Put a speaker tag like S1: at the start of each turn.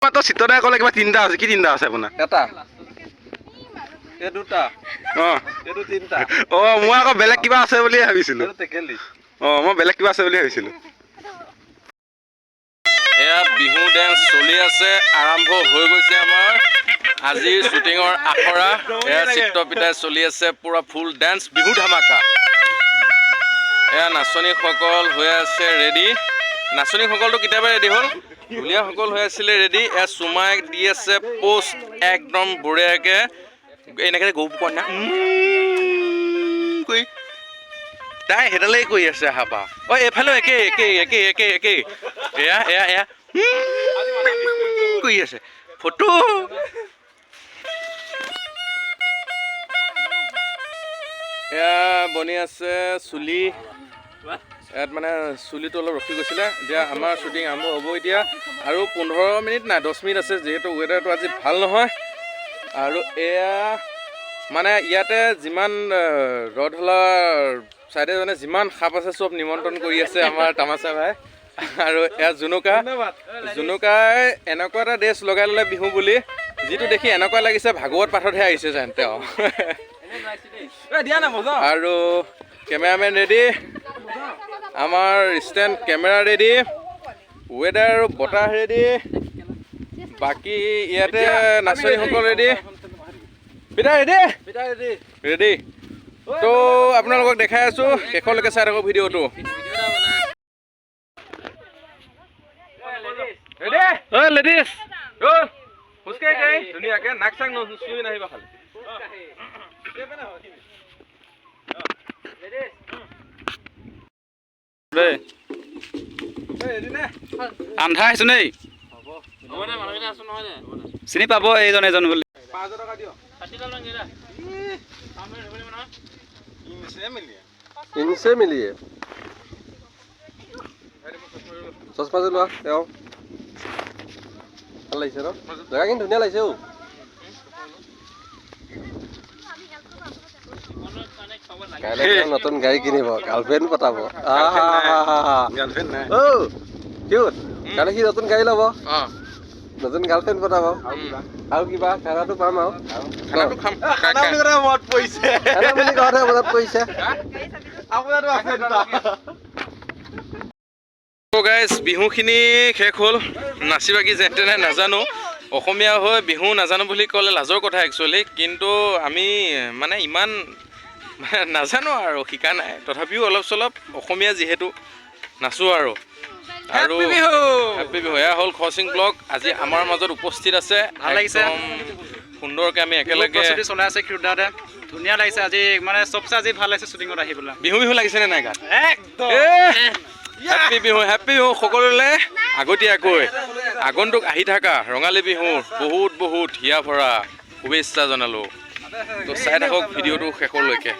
S1: মাত্ৰ চিত্ৰদাই ক'লে কিবা তিনিটা আছে, কি তিনিটা আছে আপোনাৰ?
S2: এটা এই দুটা
S1: এইটো
S2: তিনিটা
S1: মই আকৌ বেলেগ কিবা আছে বুলিয়ে ভাবিছিলোঁ।
S2: টেকেলি
S1: মই বেলেগ কিবা আছে বুলি ভাবিছিলোঁ।
S3: এয়া বিহু ডেন্স চলি আছে, আৰম্ভ হৈ গৈছে আমাৰ আজিৰ শ্বুটিঙৰ আখৰা। এয়া চিত্ৰপিতাই চলি আছে পুৰা ফুল ডেন্স বিহু ধামাকা। এয়া নাচনীসকল হৈ আছে ৰেডি। নাচনীসকলটো কেতিয়াবা ৰেডি হ'ল, ঢুলীয়াসকল হৈ আছিলে ৰেডি। এয়া চুমাই দি আছে পোষ্ট একদম বঢ়িয়াকৈ, এনেকৈ গৌ পোৱা না কৰি তাই সেইডালেই কৰি আছে হাপা। এইফালেও একেই একেই একেই একেই একেই। এয়া এয়া এয়া কৰি আছে ফটো। এয়া বনি আছে চুলি, ইয়াত মানে চুলিটো অলপ ৰখি গৈছিলে। এতিয়া আমাৰ শ্বুটিং আৰম্ভ হ'ব এতিয়া, আৰু 15 মিনিট নাই 10 মিনিট আছে, যিহেতু ৱেডাৰটো আজি ভাল নহয়। আৰু এয়া মানে ইয়াতে যিমান ৰধলাৰ চাইডে মানে যিমান সাপ আছে চব নিমন্ত্ৰণ কৰি আছে আমাৰ তামাচা ভাই। আৰু এয়া জুনুকাই এনেকুৱা এটা ড্ৰেছ লগাই ল'লে বিহু বুলি, যিটো দেখি এনেকুৱা লাগিছে ভাগৱত পাঠতহে আহিছে যেন তেওঁ। আৰু কেমেৰামেন ৰেডি, আমাৰ ষ্টেণ্ড কেমেৰা ৰেডি, ৱেডাৰ আৰু বতাহ ৰেডি, বাকী ইয়াতে নাচনীসকল ৰেডি। পিতা ৰেডি ৰেডি। তো আপোনালোকক দেখাই আছোঁ, শেষলৈকে চাই থাকক ভিডিঅ'টো। লেডিজ খোজকাঢ়ি ধুনীয়াকৈ নাক চাক চুই নাহিবা খালি।
S4: আন্ধা আহিছো নেই, চিনি পাব এইজন এজন বুলি।
S2: ইনচে মিলিয়ে চচমাযোৰ লোৱা তেওঁ ভাল লাগিছে ন, জেগা কিন্তু ধুনীয়া লাগিছে। কাইলৈ নতুন গাড়ী কিনিব, গাৰ্লফ্ৰেণ্ড পতাব। কাইলৈ সি নতুন গাড়ী ল'ব, নতুন গাৰ্লফ্ৰেণ্ড পতাব, আৰু কিবা খানাটো পাম আৰু মনত পৰিছে
S3: গাইজ। বিহুখিনি শেষ হ'ল, নাচি বাগি যেন তেনে নাজানো। অসমীয়া হৈ বিহু নাজানো বুলি ক'লে লাজৰ কথা একচুৱেলি, কিন্তু আমি মানে ইমান নাজানো আৰু শিকা নাই, তথাপিও অলপ চলপ অসমীয়া যিহেতু নাচোঁ আৰু হেপী বিহু। এয়া হ'ল খৰচিং ব্লগ, আজি আমাৰ মাজত উপস্থিত আছে।
S4: ভাল লাগিছে,
S3: সুন্দৰকৈ আমি একেলগে
S4: চলাই আছে ক্ষীৰোদাহঁতে, ধুনীয়া লাগিছে আজি, মানে চবচে আজি ভাল লাগিছে শ্বুটিঙত আহি পেলাই।
S3: বিহু লাগিছেনে নাই গাত?
S4: একদম
S3: হেপী বিহু সকলোলৈ আগতীয়াকৈ আগন্তুক আহি থকা ৰঙালী বিহুৰ বহুত বহুত হিয়া ভৰা শুভেচ্ছা জনালোঁ। তো চাই থাকক ভিডিঅ'টো শেষলৈকে।